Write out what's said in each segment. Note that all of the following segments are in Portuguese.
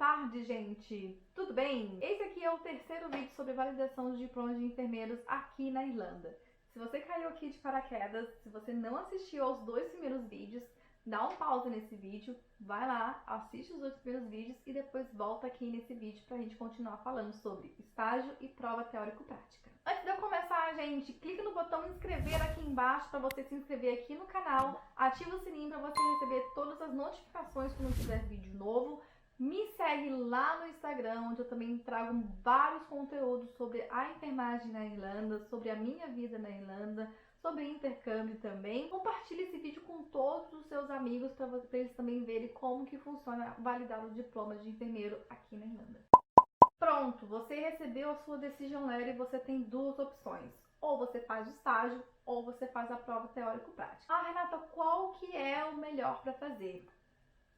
tarde, gente! Tudo bem? Esse aqui é o terceiro vídeo sobre validação de diplomas de enfermeiros aqui na Irlanda. Se você caiu aqui de paraquedas, se você não assistiu aos dois primeiros vídeos, dá um pausa nesse vídeo, vai lá, assiste os dois primeiros vídeos e depois volta aqui nesse vídeo pra gente continuar falando sobre estágio e prova teórico-prática. Antes de eu começar, gente, clica no botão inscrever aqui embaixo para você se inscrever aqui no canal, ativa o sininho para você receber todas as notificações quando tiver vídeo novo. Me segue lá no Instagram, onde eu também trago vários conteúdos sobre a enfermagem na Irlanda, sobre a minha vida na Irlanda, sobre intercâmbio também. Compartilhe esse vídeo com todos os seus amigos para eles também verem como que funciona validar o diploma de enfermeiro aqui na Irlanda. Pronto, você recebeu a sua decision letter e você tem duas opções. Ou você faz o estágio, ou você faz a prova teórico-prática. Ah, Renata, qual que é o melhor para fazer?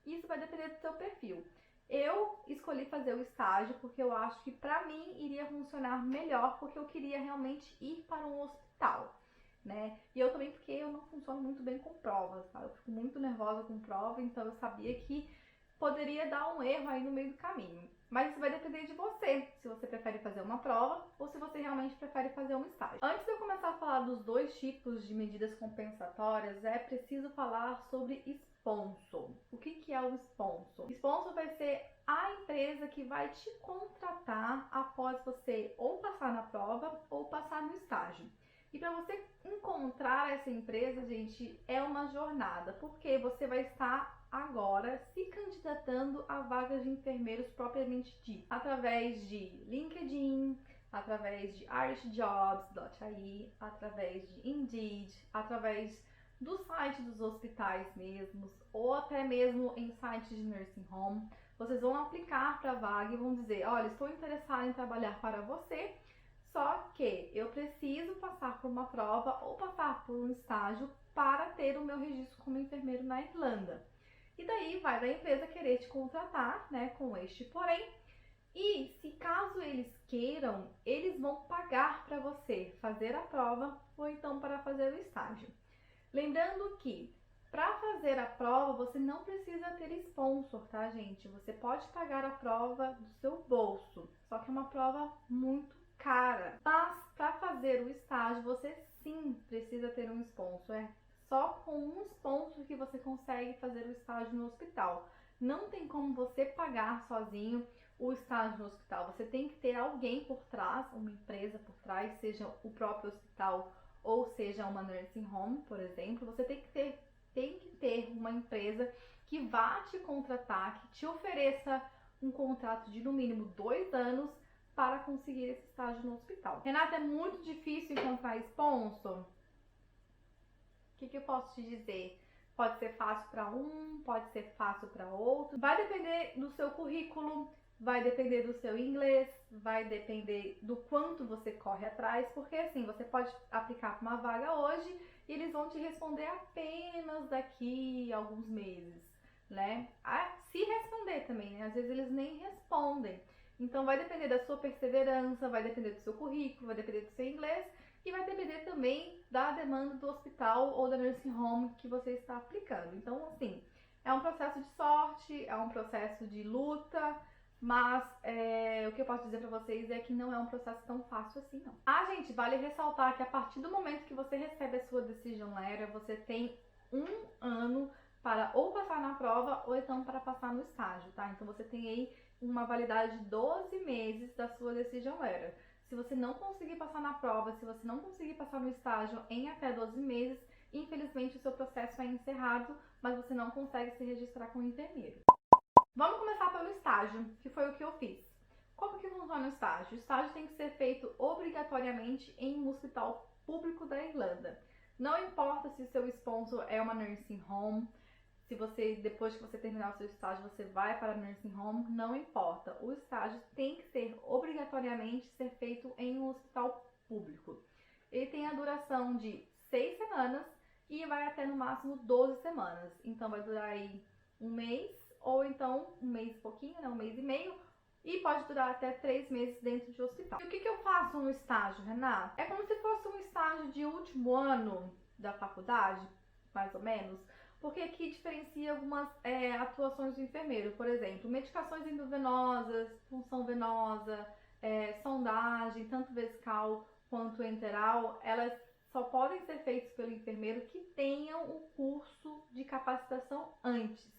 Isso vai depender do seu perfil. Eu escolhi fazer o estágio porque eu acho que para mim iria funcionar melhor, porque eu queria realmente ir para um hospital, né? E eu também porque eu não funciono muito bem com provas, tá? Eu fico muito nervosa com prova, então eu sabia que poderia dar um erro aí no meio do caminho. Mas isso vai depender de você, se você prefere fazer uma prova ou se você realmente prefere fazer um estágio. Antes de eu começar a falar dos dois tipos de medidas compensatórias, é preciso falar sobre sponsor. O que é o sponsor? Sponsor vai ser a empresa que vai te contratar após você ou passar na prova ou passar no estágio. E para você encontrar essa empresa, gente, é uma jornada, porque você vai estar agora se candidatando a vagas de enfermeiros propriamente dito, através de LinkedIn, através de irishjobs.ie, através de Indeed, através do site dos hospitais mesmos, ou até mesmo em sites de nursing home. Vocês vão aplicar para a vaga e vão dizer, olha, estou interessado em trabalhar para você, só que eu preciso passar por uma prova ou passar por um estágio para ter o meu registro como enfermeiro na Irlanda. E daí vai da empresa querer te contratar, né, com este porém. E se caso eles queiram, eles vão pagar para você fazer a prova ou então para fazer o estágio. Lembrando que para fazer a prova você não precisa ter sponsor, tá, gente? Você pode pagar a prova do seu bolso, só que é uma prova muito cara. Mas para fazer o estágio você sim precisa ter um sponsor. É só com um sponsor que você consegue fazer o estágio no hospital. Não tem como você pagar sozinho o estágio no hospital. Você tem que ter alguém por trás, uma empresa por trás, seja o próprio hospital ou seja uma nursing home, por exemplo. Você tem que ter uma empresa que vá te contratar, que te ofereça um contrato de no mínimo 2 anos para conseguir esse estágio no hospital. Renata, é muito difícil encontrar sponsor? O que eu posso te dizer? Pode ser fácil para um, pode ser fácil para outro. Vai depender do seu currículo, vai depender do seu inglês, vai depender do quanto você corre atrás, porque assim, você pode aplicar para uma vaga hoje e eles vão te responder apenas daqui a alguns meses, né? Se responder também, né? Às vezes eles nem respondem. Então vai depender da sua perseverança, vai depender do seu currículo, vai depender do seu inglês e vai depender também da demanda do hospital ou da nursing home que você está aplicando. Então, assim, é um processo de sorte, é um processo de luta, mas o que eu posso dizer pra vocês é que não é um processo tão fácil assim, não. Ah, gente, vale ressaltar que a partir do momento que você recebe a sua decision letter, você tem 1 ano para ou passar na prova ou então para passar no estágio, tá? Então você tem aí uma validade de 12 meses da sua decision letter. Se você não conseguir passar na prova, se você não conseguir passar no estágio em até 12 meses, infelizmente o seu processo é encerrado, mas você não consegue se registrar como enfermeiro. Vamos começar pelo estágio, que foi o que eu fiz. Como que funciona o estágio? O estágio tem que ser feito obrigatoriamente em um hospital público da Irlanda. Não importa se o seu sponsor é uma nursing home, se você, depois que você terminar o seu estágio, você vai para a nursing home, não importa. O estágio tem que ser obrigatoriamente ser feito em um hospital público. Ele tem a duração de 6 semanas e vai até no máximo 12 semanas. Então vai durar aí 1 mês, ou então 1 mês e pouquinho, né? 1 mês e meio, e pode durar até 3 meses dentro de hospital. E o que eu faço no estágio, Renata? É como se fosse um estágio de último ano da faculdade, mais ou menos. porque aqui diferencia algumas atuações do enfermeiro. Por exemplo, medicações endovenosas, punção venosa, sondagem, tanto vesical quanto enteral, elas só podem ser feitas pelo enfermeiro que tenham o curso de capacitação antes.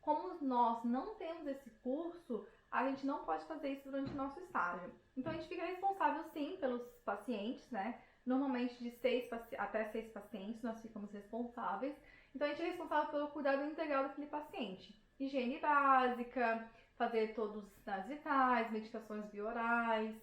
Como nós não temos esse curso, a gente não pode fazer isso durante o nosso estágio. Então a gente fica responsável sim pelos pacientes, né? Normalmente de 6 até 6 pacientes nós ficamos responsáveis. Então a gente é responsável pelo cuidado integral daquele paciente. Higiene básica, fazer todos os sinais vitais, medicações biorais,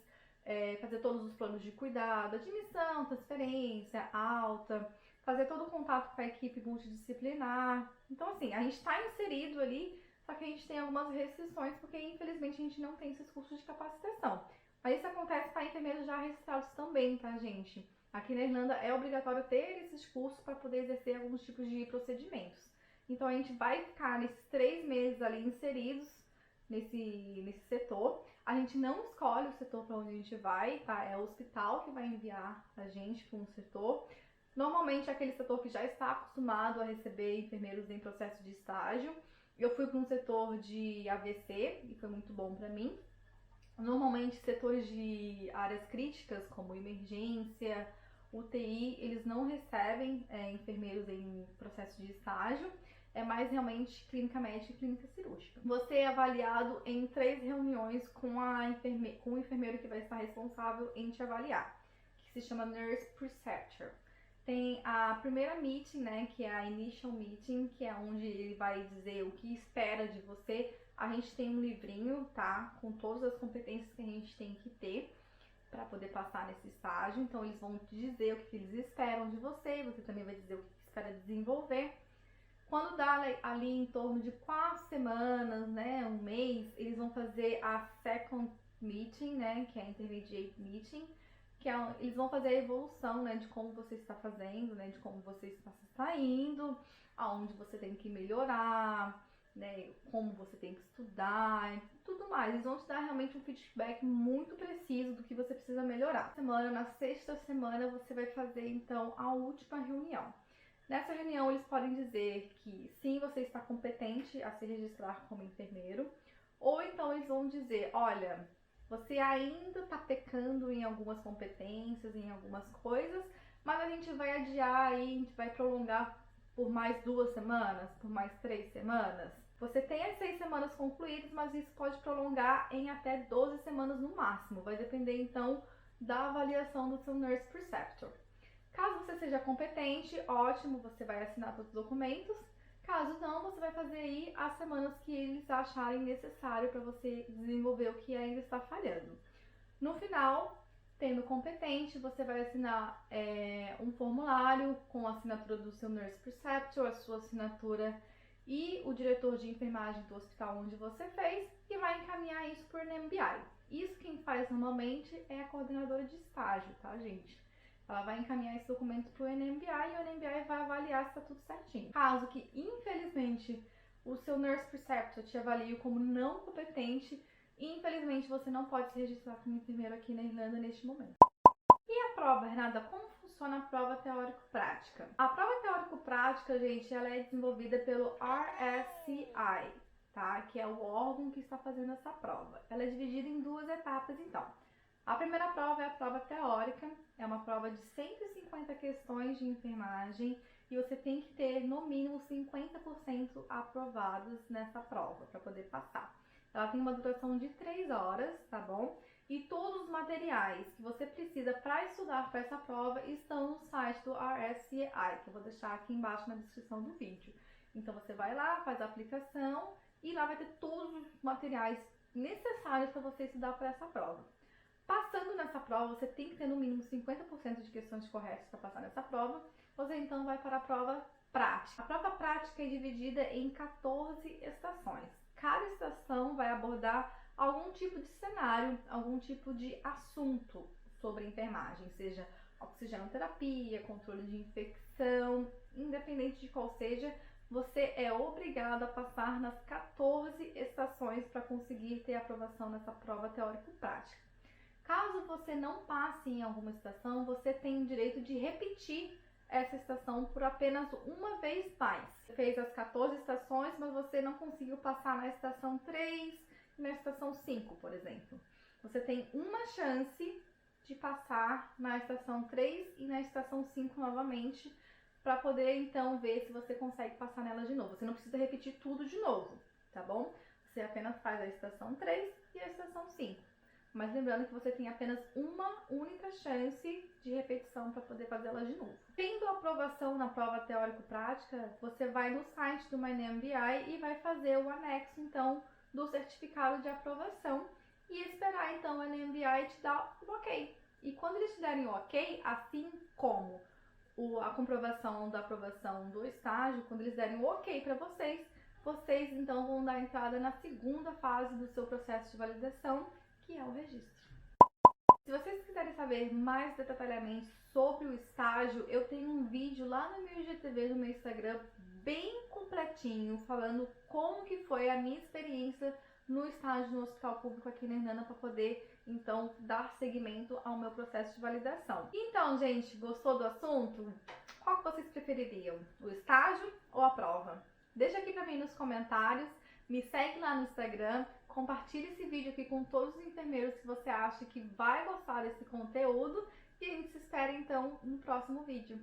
fazer todos os planos de cuidado, admissão, transferência, alta, fazer todo o contato com a equipe multidisciplinar. Então assim, a gente está inserido ali, só que a gente tem algumas restrições, porque infelizmente a gente não tem esses cursos de capacitação. Mas isso acontece para enfermeiros já registrados também, tá, gente? Aqui na Irlanda é obrigatório ter esses cursos para poder exercer alguns tipos de procedimentos. Então a gente vai ficar nesses 3 meses ali inseridos nesse setor. A gente não escolhe o setor para onde a gente vai, tá? É o hospital que vai enviar a gente para um setor. Normalmente é aquele setor que já está acostumado a receber enfermeiros em processo de estágio. Eu fui para um setor de AVC e foi muito bom para mim. Normalmente setores de áreas críticas, como emergência, UTI, eles não recebem enfermeiros em processo de estágio. É mais realmente clínica médica e clínica cirúrgica. Você é avaliado em 3 reuniões com o enfermeiro que vai estar responsável em te avaliar, que se chama Nurse Preceptor. Tem a primeira meeting, né, que é a Initial Meeting, que é onde ele vai dizer o que espera de você. A gente tem um livrinho, tá, com todas as competências que a gente tem que ter para poder passar nesse estágio. Então eles vão te dizer o que eles esperam de você, você também vai dizer o que espera desenvolver. Quando dá ali em torno de 4 semanas, né, um mês, eles vão fazer a second meeting, né, que é a intermediate meeting, que eles vão fazer a evolução, né, de como você está fazendo, né, de como você está se saindo, aonde você tem que melhorar, né, como você tem que estudar, tudo mais. Eles vão te dar realmente um feedback muito preciso do que você precisa melhorar. Na 6ª semana, você vai fazer então a última reunião. Nessa reunião, eles podem dizer que sim, você está competente a se registrar como enfermeiro, ou então eles vão dizer, olha, você ainda está pecando em algumas competências, em algumas coisas, mas a gente vai adiar aí, a gente vai prolongar por mais 2 semanas, por mais 3 semanas. Você tem as 6 semanas concluídas, mas isso pode prolongar em até 12 semanas no máximo. Vai depender então da avaliação do seu Nurse Preceptor. Caso você seja competente, ótimo, você vai assinar todos os documentos. Caso não, você vai fazer aí as semanas que eles acharem necessário para você desenvolver o que ainda está falhando. No final, tendo competente, você vai assinar um formulário com a assinatura do seu Nurse Preceptor, a sua assinatura e o diretor de enfermagem do hospital onde você fez, e vai encaminhar isso por NMBI. Isso quem faz normalmente é a coordenadora de estágio, tá, gente? Ela vai encaminhar esse documento para o NMBI e o NMBI vai avaliar se está tudo certinho. Caso que, infelizmente, o seu Nurse Preceptor te avalie como não competente, infelizmente você não pode se registrar como enfermeiro aqui na Irlanda neste momento. E a prova, Renata? Como funciona a prova teórico-prática? A prova teórico-prática, gente, ela é desenvolvida pelo RSCI, tá? Que é o órgão que está fazendo essa prova. Ela é dividida em 2 etapas, então. A primeira prova é a prova teórica, é uma prova de 150 questões de enfermagem e você tem que ter no mínimo 50% aprovados nessa prova para poder passar. Ela tem uma duração de 3 horas, tá bom? E todos os materiais que você precisa para estudar para essa prova estão no site do RSCI, que eu vou deixar aqui embaixo na descrição do vídeo. Então você vai lá, faz a aplicação e lá vai ter todos os materiais necessários para você estudar para essa prova. Passando nessa prova, você tem que ter no mínimo 50% de questões corretas para passar nessa prova. Você então vai para a prova prática. A prova prática é dividida em 14 estações. Cada estação vai abordar algum tipo de cenário, algum tipo de assunto sobre enfermagem, seja oxigenoterapia, controle de infecção, independente de qual seja, você é obrigado a passar nas 14 estações para conseguir ter aprovação nessa prova teórico-prática. Caso você não passe em alguma estação, você tem o direito de repetir essa estação por apenas uma vez mais. Você fez as 14 estações, mas você não conseguiu passar na estação 3 e na estação 5, por exemplo. Você tem uma chance de passar na estação 3 e na estação 5 novamente, para poder então ver se você consegue passar nela de novo. Você não precisa repetir tudo de novo, tá bom? Você apenas faz a estação 3 e a estação 5. Mas lembrando que você tem apenas uma única chance de repetição para poder fazê-la de novo. Tendo a aprovação na prova teórico-prática, você vai no site do MyNameBI e vai fazer o anexo, então, do certificado de aprovação e esperar, então, o NMBI te dar o ok. E quando eles te derem o ok, assim como a comprovação da aprovação do estágio, quando eles derem o ok para vocês, vocês, então, vão dar entrada na segunda fase do seu processo de validação, que é o registro. Se vocês quiserem saber mais detalhadamente sobre o estágio, eu tenho um vídeo lá no meu IGTV, no meu Instagram, bem completinho, falando como que foi a minha experiência no estágio no Hospital Público aqui na Hernana, para poder, então, dar seguimento ao meu processo de validação. Então, gente, gostou do assunto? Qual que vocês prefeririam? O estágio ou a prova? Deixa aqui pra mim nos comentários, me segue lá no Instagram, compartilhe esse vídeo aqui com todos os enfermeiros que você acha que vai gostar desse conteúdo e a gente se espera então no próximo vídeo.